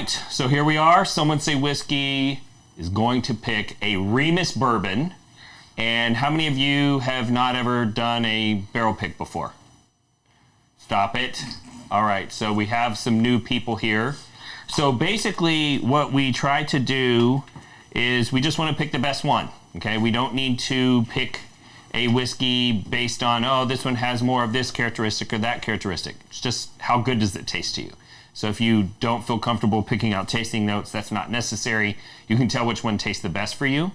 right, so here we are. Someone say whiskey is going to pick a Remus bourbon. And how many of you have not ever done a barrel pick before? Stop it. All right, so we have some new people here. So basically what we try to do is we just want to pick the best one, okay? We don't need to pick a whiskey based on, oh, this one has more of this characteristic or that characteristic. It's just how good does it taste to you? So if you don't feel comfortable picking out tasting notes, that's not necessary. You can tell which one tastes the best for you.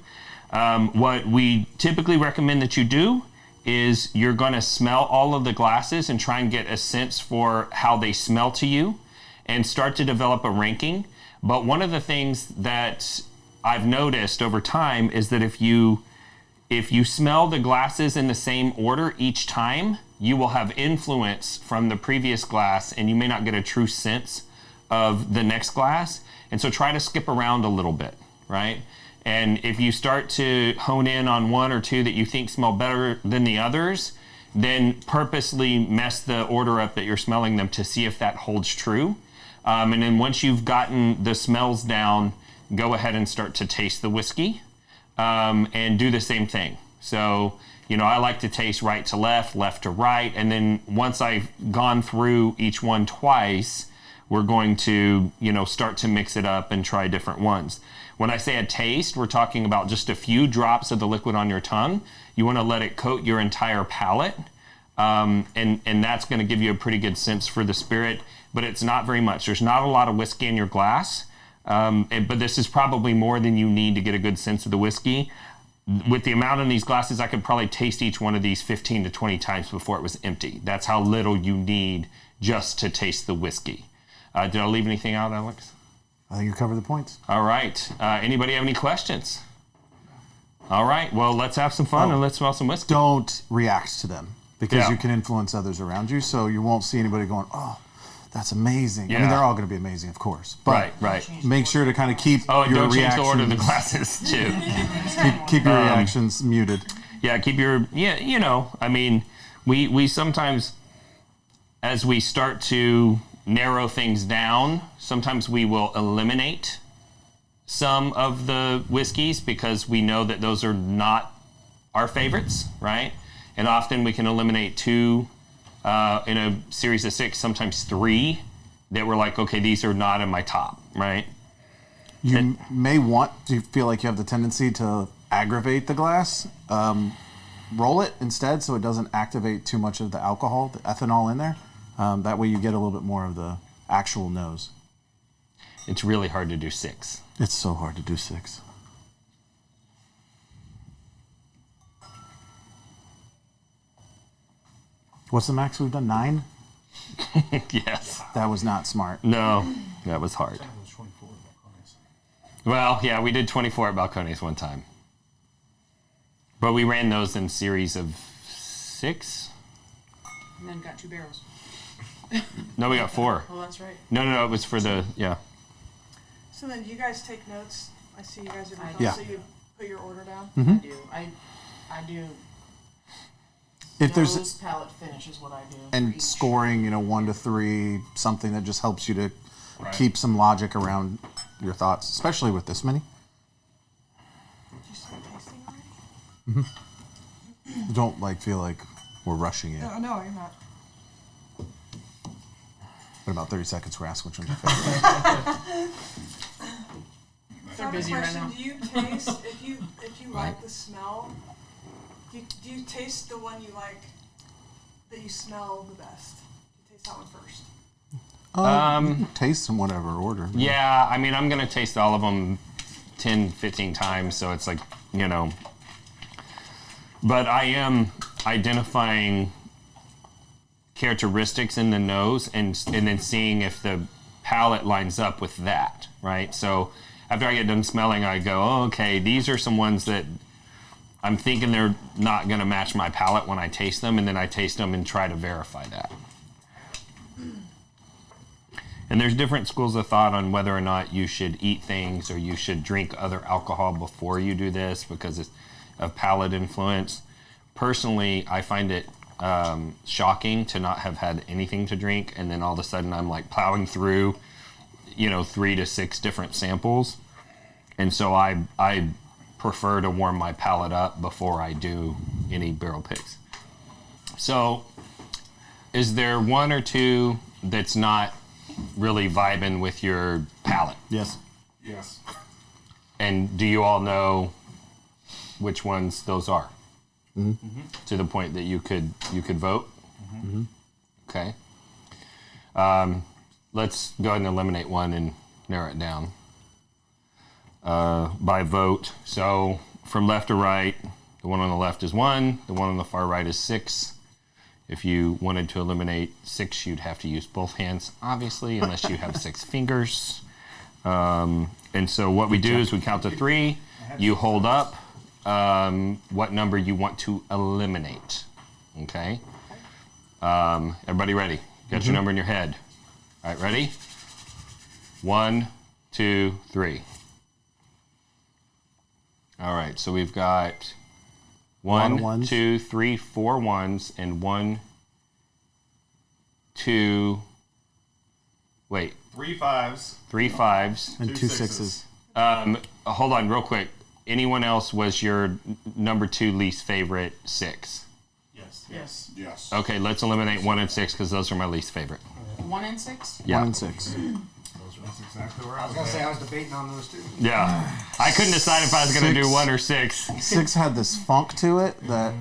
What we typically recommend that you do is you're going to smell all of the glasses and try and get a sense for how they smell to you and start to develop a ranking. But one of the things that I've noticed over time is that if you smell the glasses in the same order each time, you will have influence from the previous glass and you may not get a true sense of the next glass. And so try to skip around a little bit, right? And if you start to hone in on one or two that you think smell better than the others, then purposely mess the order up that you're smelling them to see if that holds true. And then once you've gotten the smells down, go ahead and start to taste the whiskey and do the same thing. So, I like to taste right to left to right. And then once I've gone through each one twice, we're going to, start to mix it up and try different ones. When I say a taste, we're talking about just a few drops of the liquid on your tongue. You want to let it coat your entire palate. And that's going to give you a pretty good sense for the spirit, but it's not very much. There's not a lot of whiskey in your glass, but this is probably more than you need to get a good sense of the whiskey. With the amount in these glasses, I could probably taste each one of these 15 to 20 times before it was empty. That's how little you need just to taste the whiskey. Did I leave anything out, Alex? I think you covered the points. All right. Anybody have any questions? All right. Well, let's have some fun and let's smell some whiskey. Don't react to them because you can influence others around you, so you won't see anybody going, oh, that's amazing. Yeah. I mean, they're all going to be amazing, of course. But right. make sure to kind of keep your don't reactions. change the order of the glasses, too. keep your reactions muted. Yeah, we sometimes, as we start to narrow things down, sometimes we will eliminate some of the whiskeys because we know that those are not our favorites, right? And often we can eliminate 2 in a series of 6, sometimes 3 that we're like, okay, these are not in my top, right? You may want to feel like you have the tendency to aggravate the glass. Roll it instead so it doesn't activate too much of the alcohol, the ethanol in there. That way you get a little bit more of the actual nose. It's really hard to do 6. It's so hard to do 6. What's the max we've done? 9? Yes. That was not smart. No, that was hard. Well, yeah, we did 24 at Balcones one time. But we ran those in series of 6. And then got 2 barrels. No, we got 4. Oh, that's right. No, it was for the, yeah. So then, do you guys take notes? I see you guys are doing Yeah. So you put your order down? Mm-hmm. I do. I do. If there's Nose, palate, finish is what I do. and for each. scoring, 1 to 3, something that just helps you to Right. keep some logic around your thoughts, especially with this many. Did you start tasting already? Don't feel like we're rushing it. No, you're not. In about 30 seconds, we're asking which one's your favorite. They're busy right question: now. Do you taste if you like the smell? Do you taste the one you like that you smell the best? Do you taste that one first? You can taste in whatever order. Yeah, I'm going to taste all of them 10, 15 times, so it's like, But I am identifying characteristics in the nose and then seeing if the palate lines up with that, right? So after I get done smelling, I go, oh, okay, these are some ones that I'm thinking they're not going to match my palate when I taste them, and then I taste them and try to verify that. And there's different schools of thought on whether or not you should eat things or you should drink other alcohol before you do this because of palate influence. Personally, I find it shocking to not have had anything to drink, and then all of a sudden I'm like plowing through, 3 to 6 different samples. And so I prefer to warm my palate up before I do any barrel picks. So is there one or two that's not really vibing with your palate? Yes. Yes. And do you all know which ones those are? Mm-hmm. To the point that you could vote? Mm-hmm. Okay. Let's go ahead and eliminate one and narrow it down by vote. So from left to right, the one on the left is 1, the one on the far right is 6. If you wanted to eliminate 6, you'd have to use both hands, obviously, unless you have 6 fingers. And so what we do is we count to 3. You hold up what number you want to eliminate. Okay? Everybody ready? Got your number in your head. All right, ready? 1, 2, 3. All right, so we've got 1, 2, 3, 4 ones and 1, 2. Wait. 3 5s. 3 5s. And 2 6s. Hold on, real quick. Anyone else was your number 2 least favorite 6? Yes. Yes. Okay, let's eliminate 1 and 6 because those are my least favorite. 1 and 6? Yeah. 1 and 6. That's exactly where I was gonna say I was debating on those two. Yeah. I couldn't decide if I was going to do 6. 1 or 6. 6 had this funk to it that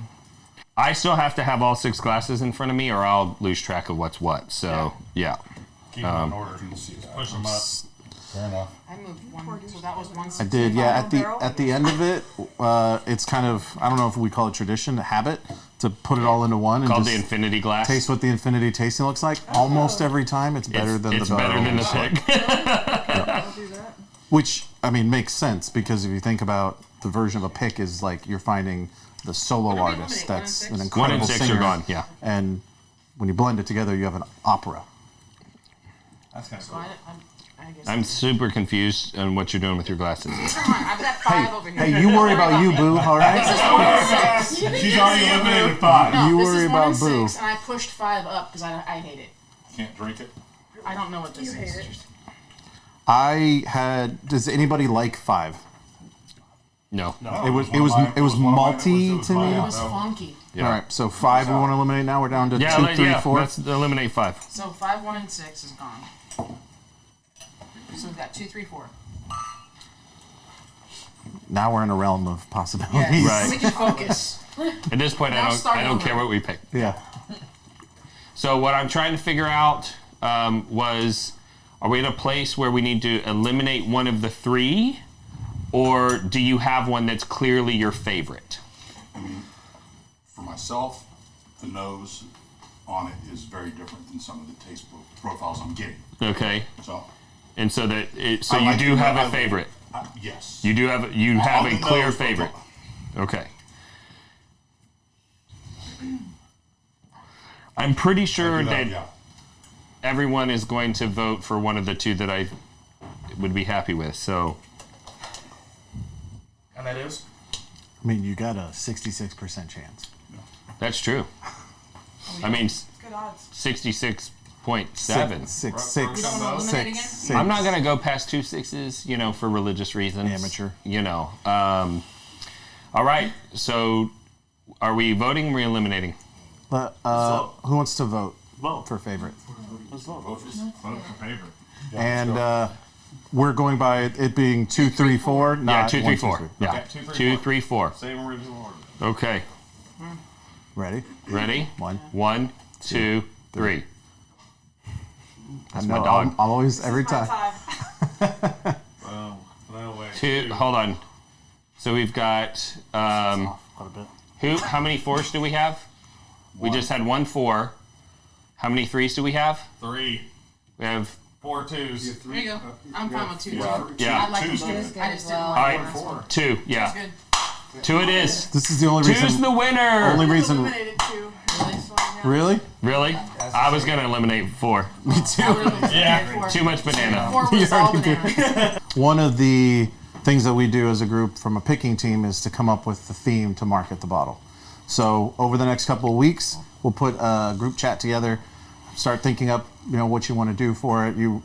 I still have to have all 6 glasses in front of me or I'll lose track of what's what. So, yeah. Keep them in order. Push them up. Fair enough. I moved 1, so that was 1. I did, yeah. At the end of it, it's kind of, I don't know if we call it tradition, habit, to put it all into one and Called just the infinity glass. taste what the infinity tasting looks like. Almost every time, it's better than it's the better than the barrel. pick. I'll do that. Which, I mean, makes sense because if you think about the version of a pick is like you're finding the solo What did we artist eliminate? 1 and that's 6? an 1 incredible and 6 singer. are gone, yeah. And when you blend it together, you have an opera. That's kind of So cool. I guess. I'm super confused on what you're doing with your glasses. Never mind, I've got 5 over here. Hey, you worry about you, boo, all This right? is 1 and 6. She's already eliminated 5. No, You this worry is 1 about and Boo. 6, and I pushed 5 up because I hate it. Can't drink it. I don't know what this You is. hate it. I had, does anybody like 5? No. No, It was one of mine. malty to me. It was funky. Yeah. All right, so 5 we want to eliminate now. We're down to Yeah, 2, 3, 4. let's eliminate 5. So 5, 1, and 6 is gone. So we've got 2, 3, 4. Now we're in a realm of possibilities. Yes. Right. We can focus. At this point, Now start I don't over. care what we pick. Yeah. So what I'm trying to figure out was, are we at a place where we need to eliminate one of the 3? Or do you have one that's clearly your favorite? For myself, the nose on it is very different than some of the taste profiles I'm getting. Okay. So, And so that I you like do the- have I a like- favorite. yes. You do have On a the clear nose favorite. profile. Okay. I'm pretty sure that Yeah. everyone is going to vote for one of the 2 that I would be happy with. So And that is? I mean, you got a 66% chance. that's true. I mean, It's good odds. 66.7. 6, 6, You don't wanna eliminate again? 6. I'm not gonna go past 2 6s, for religious reasons. Amateur. All right. So, are we voting? Or are we eliminating? But who wants to vote Vote. for favorite? Let's vote. Vote for favorite. And we're going by it being 2, 3, 4. Yeah, Not 2, 3, 1, 2, 4. 3. Yeah, Okay. 2, 3, 4. Same original order. Okay. Ready? Ready? 1. 1, 2, 3. That's my dog. I'm always every My time. tie. Well, no way. 2. Hold on. So we've got Quite a bit. How many 4s do we have? We just had 1 4. How many 3s do we have? 3. We have 4 2s. There you go. I'm fine with 2. Yeah. I like them Two's both. good. I just didn't all like right. 4. 2. Yeah, That's good. 2 it is. This is the only 2's reason. the winner. Only You reason. eliminated 2. This one, yeah. Really? Really? I was gonna eliminate 4. Me too. Yeah. Too much banana. 4 You was all already did. banana. One of the things that we do as a group from a picking team is to come up with the theme to market the bottle. So over the next couple of weeks, we'll put a group chat together, start thinking up, what you want to do for it. You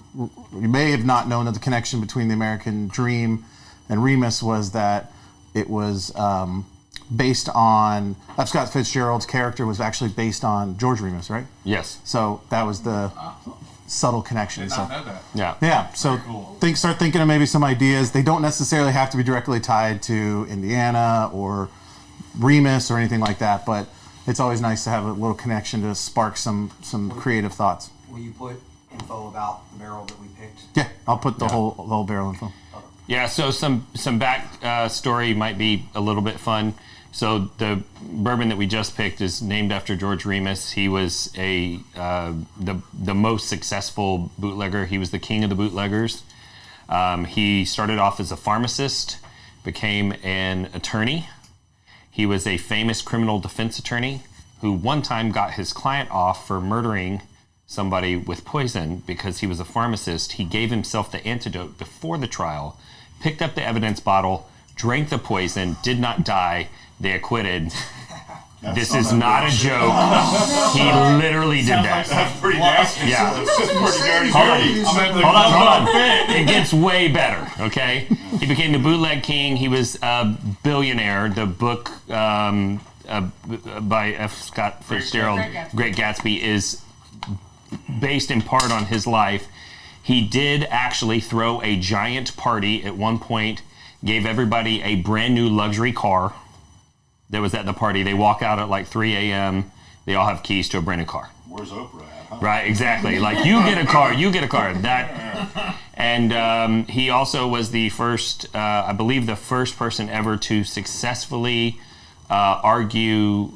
may have not known that the connection between the American Dream and Remus was that it was based on F. Scott Fitzgerald's character was actually based on George Remus, right? Yes. So that was the subtle connection. Did not know that. Yeah. Yeah, so cool. start thinking of maybe some ideas. They don't necessarily have to be directly tied to Indiana or Remus or anything like that, but it's always nice to have a little connection to spark some creative thoughts. Will you put info about the barrel that we picked? Yeah, I'll put the whole barrel info. Yeah, so some back story might be a little bit fun. So the bourbon that we just picked is named after George Remus. He was the most successful bootlegger. He was the king of the bootleggers. He started off as a pharmacist, became an attorney. He was a famous criminal defense attorney who one time got his client off for murdering somebody with poison because he was a pharmacist. He gave himself the antidote before the trial, picked up the evidence bottle, drank the poison, did not die. They acquitted. This is not a joke. He literally did that. That's pretty nasty. Yeah. That's pretty dirty. Hold on. It gets way better, okay? He became the bootleg king. He was a billionaire. The book by F. Scott Fitzgerald, Great Gatsby, is based in part on his life. He did actually throw a giant party at one point, gave everybody a brand new luxury car that was at the party. They walk out at like 3 a.m. They all have keys to a brand new car. Where's Oprah at, huh? Right, exactly. Like, you get a car. That, and he also was the first, I believe, the first person ever to successfully argue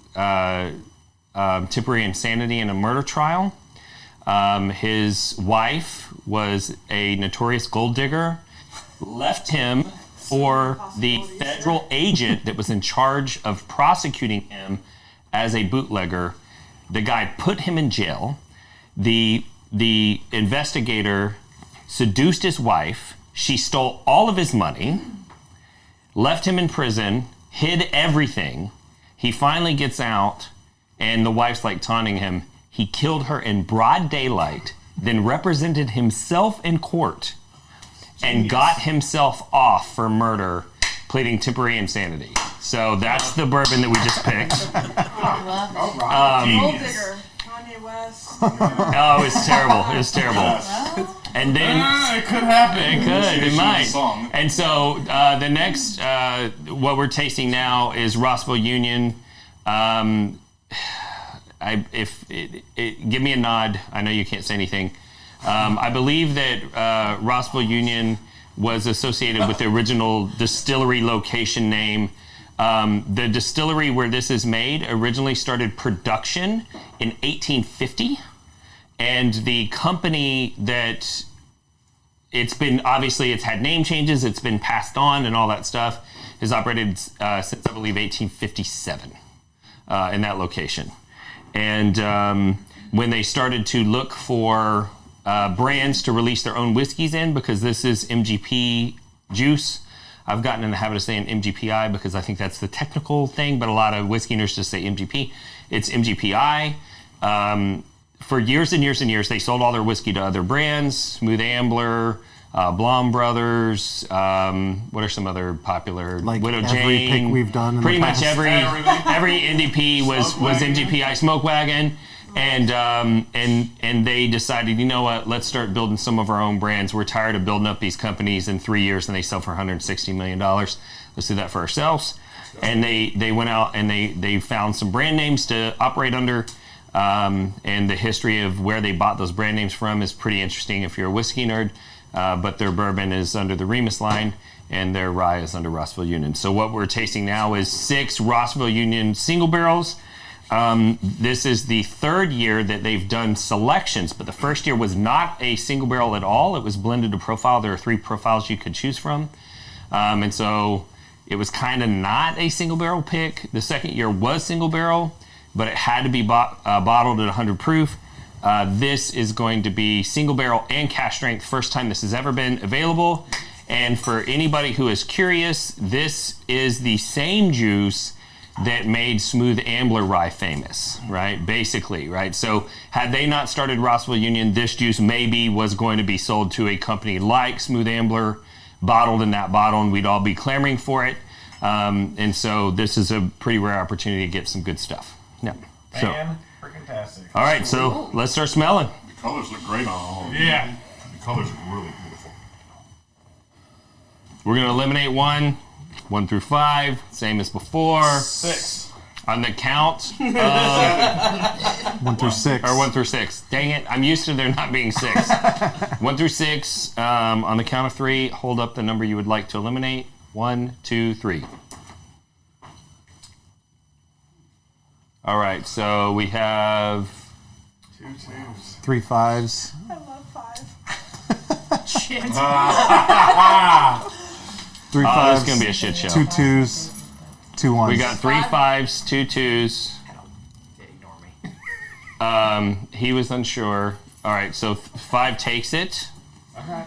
temporary insanity in a murder trial. His wife was a notorious gold digger, left him for the federal agent that was in charge of prosecuting him as a bootlegger. The guy put him in jail. The investigator seduced his wife. She stole all of his money, left him in prison, hid everything. He finally gets out, and the wife's like taunting him. He killed her in broad daylight, then represented himself in court and got himself off for murder, pleading temporary insanity. So that's the bourbon that we just picked. Gold digger, Kanye West. Oh, it's terrible. It was terrible. And then It could happen. it could, it might. Song. And so the next, what we're tasting now is Rossville Union. Give me a nod. I know you can't say anything. I believe that Rossville Union was associated with the original distillery location name. The distillery where this is made originally started production in 1850, and the company that it's had name changes, it's been passed on and all that stuff, has operated since, I believe, 1857 in that location. And when they started to look for brands to release their own whiskeys in, because this is MGP juice. I've gotten in the habit of saying MGPI because I think that's the technical thing, but a lot of whiskey nerds just say MGP. It's MGPI. For years and years and years, they sold all their whiskey to other brands, Smooth Ambler, Blom Brothers, what are some other popular? Like Widow every Jane. pick we've done in Pretty the much past. every NDP was MGPI Smoke Wagon. And they decided, you know what, let's start building some of our own brands. We're tired of building up these companies in 3 years and they sell for $160 million. Let's do that for ourselves. And they went out and they found some brand names to operate under. And the history of where they bought those brand names from is pretty interesting if you're a whiskey nerd. But their bourbon is under the Remus line and their rye is under Rossville Union. So what we're tasting now is 6 Rossville Union single barrels. This is the third year that they've done selections, but the first year was not a single barrel at all. It was blended to profile. There are 3 profiles you could choose from. And so it was kind of not a single barrel pick. The second year was single barrel, but it had to be bottled at 100 proof. This is going to be single barrel and cask strength. First time this has ever been available. And for anybody who is curious, this is the same juice that made Smooth Ambler rye famous, right? Basically, right? So had they not started Rossville Union, this juice maybe was going to be sold to a company like Smooth Ambler, bottled in that bottle, and we'd all be clamoring for it. And so this is a pretty rare opportunity to get some good stuff. Yeah. So, Fan-freaking-tastic. all right, so let's start smelling. The colors look great on all of them. Yeah. The colors are really beautiful. We're going to eliminate 1 through 5, same as before. 6. On the count of 1 through 6. or 1 through 6. Dang it, I'm used to there not being 6. 1 through 6, on the count of 3, hold up the number you would like to eliminate. 1, 2, 3. All right, so we have 2 twos. 3 5s. I love 5. Shit. 3 this 5s. is going to be a shit show. 2 2s. 2 1s. We got 3 5s, 2 2s. Ignore me. He was unsure. All right, so 5 takes it. Okay.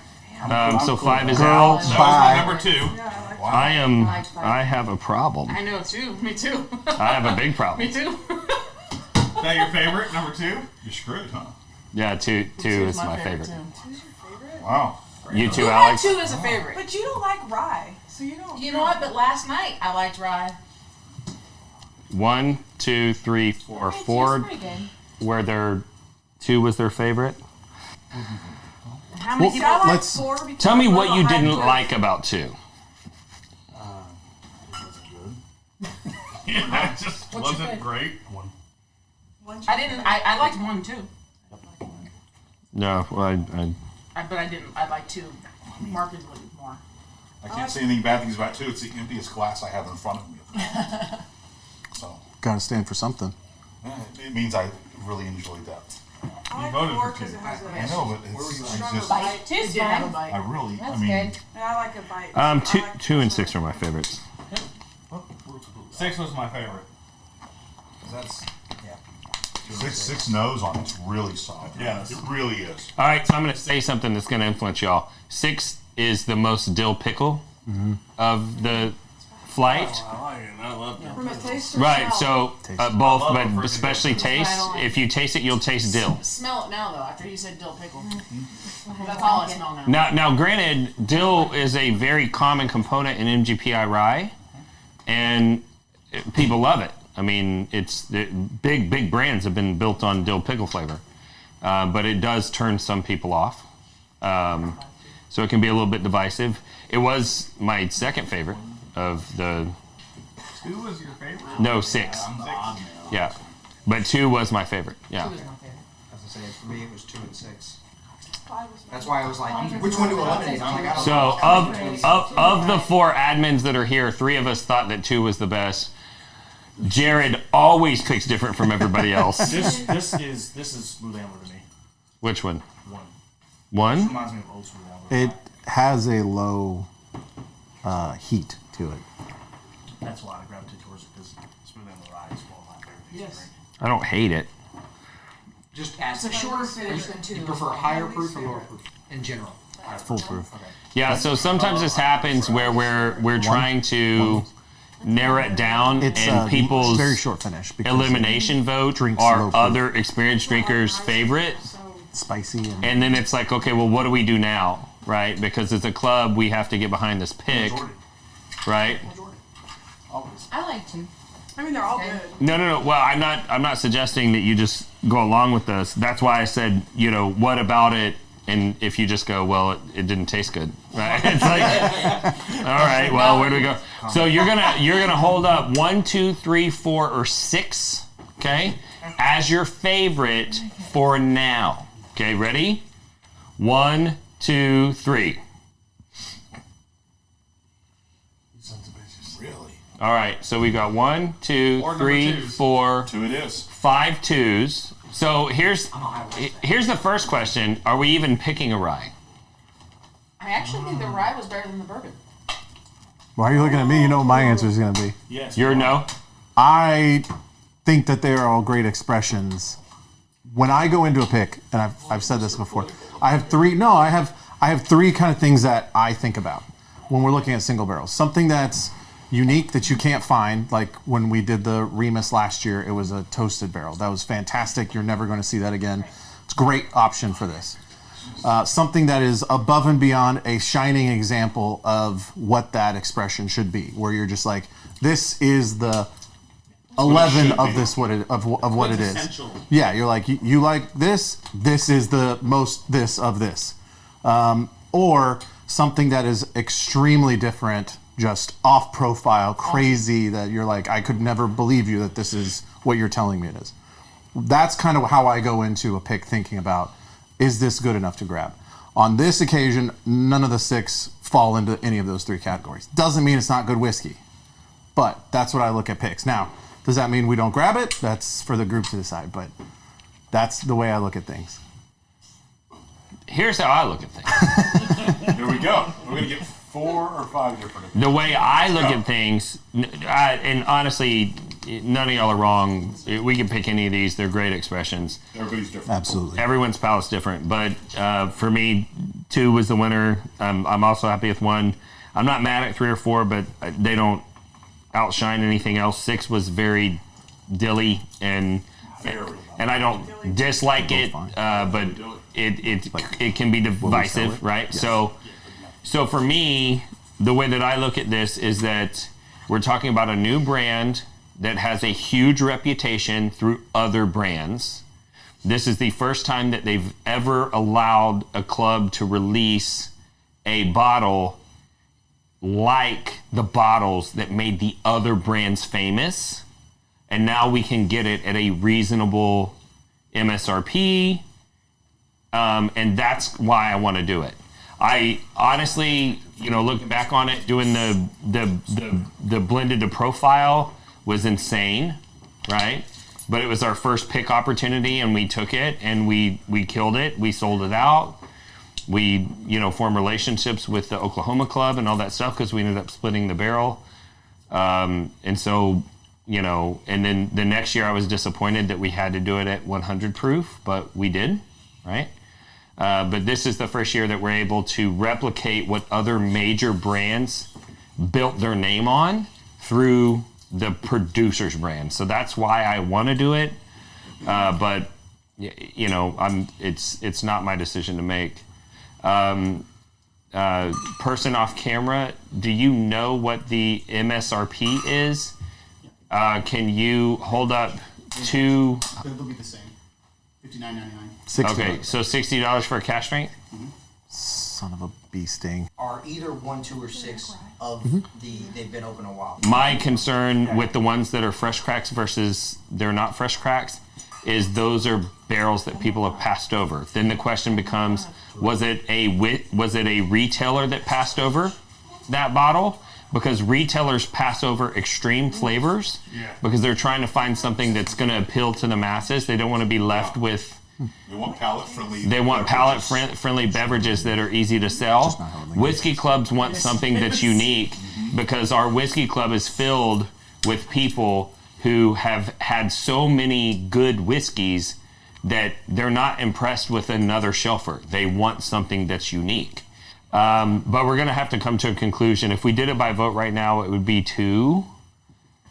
So 5 is Girl, out. That was bye. my number 2. Yeah, I like I have a problem. I know too. Me too. I have a big problem. Me too. Is that your favorite, number 2? You're screwed, huh? Yeah, 2 is my favorite. Too. Who's your favorite? Wow. You too, Who had Alex? 2 as a favorite? But you don't like rye, so you don't. You know what? But last night I liked rye. 1, 2, 3, 4. Rye two's 4 pretty good. where their 2 was their favorite. How many Well, people? I like Let's- 4 because Tell me I what love you a high didn't cliff. like about 2. Yeah, it just What's your wasn't favorite? great. One's I your didn't. I liked 1 too. No, well, But I didn't. I liked 2 markedly more. I can't say anything bad things about 2. It's the emptiest glass I have in front of me. So, Gotta stand for something. it means I really enjoyed that. I like voted 4 for because two. it has I a know, but it's stronger just, bite. Two's It did have a fine. bite. I really, I That's mean, good. And I like a bite. I 2, like 2 and this 6 are one. my favorites. 6 was my favorite. That's, yeah. 6 nose on it's really solid. Yes. It really is. All right, so I'm going to say something that's going to influence y'all. 6 is the most dill pickle of the flight. I like it. I love it. From a taste or Right, smell? so both, I love but a freaking especially dill taste. I don't like If you taste it, you'll taste dill. Smell it now though. After you said dill pickle. That's all I smell now. Now, granted, dill is a very common component in MGPI rye, and people love it. I mean, big brands have been built on dill pickle flavor, but it does turn some people off. So it can be a little bit divisive. It was my second favorite of the 2 was your favorite? no 6. Yeah, but 2 was my favorite. Yeah. 2 is my favorite. As I say, for me, it was 2 and 6. 5 was That's why I was like, which one to eliminate? I'm like, I don't So know. of the 4 admins that are here, 3 of us thought that 2 was the best. Jared always picks different from everybody else. This is Smooth Ambler to me. Which one? 1. 1? Reminds me of old Smooth Ambler. It has a low heat to it. That's why I gravitated towards it, because Smooth Ambler rye is one of my favorite things Yes. to drink. I don't hate it. Just ask. It's a shorter finish than 2. You prefer higher proof or lower proof in general? Foolproof. Yeah, so sometimes this happens where we're trying to narrow it down, It's and people's very short finish because elimination vote drinks low are proof. other experienced drinkers' favorite. it's spicy and And then it's like, okay, well, what do we do now, right? Because as a club, we have to get behind this pick, right? Always. I like 2. I mean, they're all Okay. good. No. Well, I'm not suggesting that you just go along with this. That's why I said, what about it? And if you just go, well, it didn't taste good, right? It's like, all right, well, where do we go? So you're gonna hold up 1, 2, 3, 4, or 6, okay, as your favorite for now. Okay, ready? 1, 2, 3. Really? All right, so we got 1, 2, Or number 3, twos. 4, 2 it is. 5 2s. So here's the first question: are we even picking a rye? I actually think the rye was better than the bourbon. why are you looking at me? You know what my answer is going to be. Yes. You're no. I think that they are all great expressions. When I go into a pick, and I've said this before, I have 3. No, I have 3 kind of things that I think about when we're looking at single barrels. Something that's unique that you can't find. Like when we did the Remus last year, it was a toasted barrel. That was fantastic. You're never going to see that again. It's a great option for this. Something that is above and beyond a shining example of what that expression should be, where you're just like, this is the 11 of this what it is. Essential. Yeah, you're like, you like this is the most this of this. Or something that is extremely different, just off profile, crazy, that you're like, I could never believe you that this is what you're telling me it is. That's kind of how I go into a pick, thinking about, is this good enough to grab? On this occasion, none of the 6 fall into any of those 3 categories. Doesn't mean it's not good whiskey, but that's what I look at picks. Now, does that mean we don't grab it? That's for the group to decide, but that's the way I look at things. Here's how I look at things. Here we go. We're going to get 4 or 5 different. The way I look at things, and honestly, none of y'all are wrong. We can pick any of these. They're great expressions. Everybody's different. Absolutely. Everyone's palate's different, but for me, 2 was the winner. I'm also happy with 1. I'm not mad at 3 or 4, but they don't outshine anything else. 6 was very dilly, and I don't dislike it, but it can be divisive, right? Yes. So for me, the way that I look at this is that we're talking about a new brand that has a huge reputation through other brands. This is the first time that they've ever allowed a club to release a bottle like the bottles that made the other brands famous. And now we can get it at a reasonable MSRP. And that's why I want to do it. I honestly, looking back on it, doing the blended to profile was insane, right? But it was our first pick opportunity, and we took it, and we killed it. We sold it out. We, formed relationships with the Oklahoma club and all that stuff because we ended up splitting the barrel. And so, and then the next year I was disappointed that we had to do it at 100 proof, but we did, right? But this is the first year that we're able to replicate what other major brands built their name on through the producer's brand. So that's why I want to do it. But it's not my decision to make. Person off camera, do you know what the MSRP is? Can you hold up 2? They'll be the same. $59.99. $60. Okay, so $60 for a cash strength? Son of a bee sting. Are either 1, 2, or 6 of they've been open a while? My concern with the ones that are fresh cracks versus they're not fresh cracks is those are barrels that people have passed over. Then the question becomes, was it a retailer that passed over that bottle? Because retailers pass over extreme flavors because they're trying to find something that's going to appeal to the masses. They don't want to be left with. They want palate-friendly. They want palate-friendly beverages that are easy to sell. Whiskey clubs want something that's unique because our whiskey club is filled with people who have had so many good whiskeys that they're not impressed with another shelfer. They want something that's unique. But we're going to have to come to a conclusion. If we did it by vote right now, it would be 2.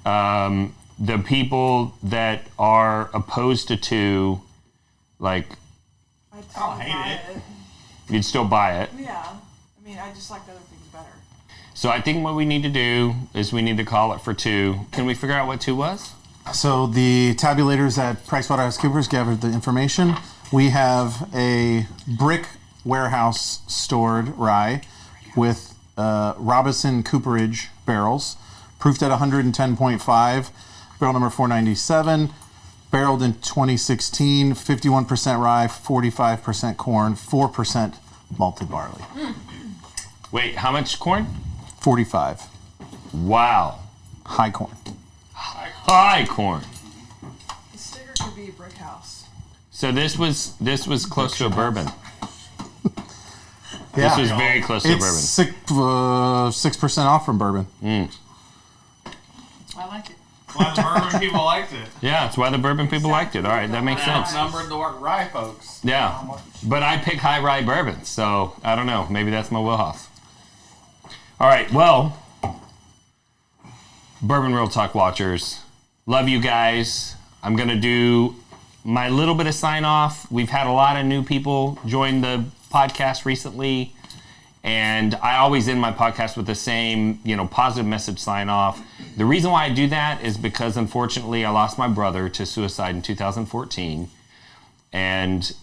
The people that are opposed to 2, like, I'd still buy it. you'd still buy it. Yeah. I mean, I just like the other things better. So I think what we need to do is we need to call it for 2. Can we figure out what 2 was? So the tabulators at PricewaterhouseCoopers gathered the information. We have a brick warehouse stored rye with Robinson Cooperage barrels, proofed at 110.5, barrel number 497, barreled in 2016, 51% rye, 45% corn, 4% malted barley. Wait, how much corn? 45. Wow. High corn. High corn. The sticker could be a brick house. So this was close to a bourbon. Yeah. This was very close to a bourbon. It's 6% off from bourbon. I like it. Why the bourbon people liked it. Yeah, that's why the bourbon people liked it. All right, that makes sense. Outnumbered the rye folks. Yeah, but I pick high rye bourbons, so I don't know. Maybe that's my wheelhouse. All right, well, Bourbon Real Talk watchers, love you guys. I'm going to do my little bit of sign off. We've had a lot of new people join the podcast recently, and I always end my podcast with the same, positive message sign off. The reason why I do that is because, unfortunately, I lost my brother to suicide in 2014, and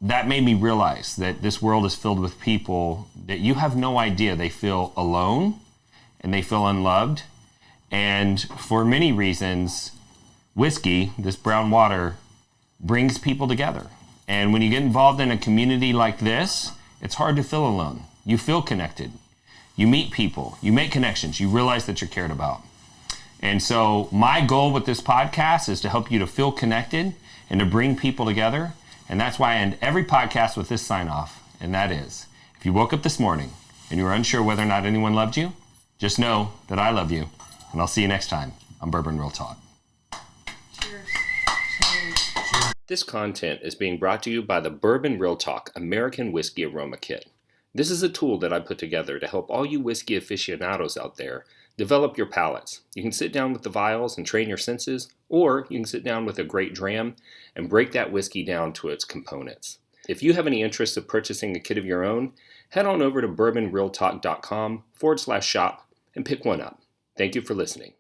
that made me realize that this world is filled with people that you have no idea. They feel alone and they feel unloved. And for many reasons, whiskey, this brown water, brings people together. And when you get involved in a community like this, it's hard to feel alone. You feel connected. You meet people. You make connections. You realize that you're cared about. And so my goal with this podcast is to help you to feel connected and to bring people together. And that's why I end every podcast with this sign off. And that is, if you woke up this morning and you were unsure whether or not anyone loved you, just know that I love you. And I'll see you next time on Bourbon Real Talk. Cheers. This content is being brought to you by the Bourbon Real Talk American Whiskey Aroma Kit. This is a tool that I put together to help all you whiskey aficionados out there develop your palates. You can sit down with the vials and train your senses, or you can sit down with a great dram and break that whiskey down to its components. If you have any interest of purchasing a kit of your own, head on over to bourbonrealtalk.com/shop and pick one up. Thank you for listening.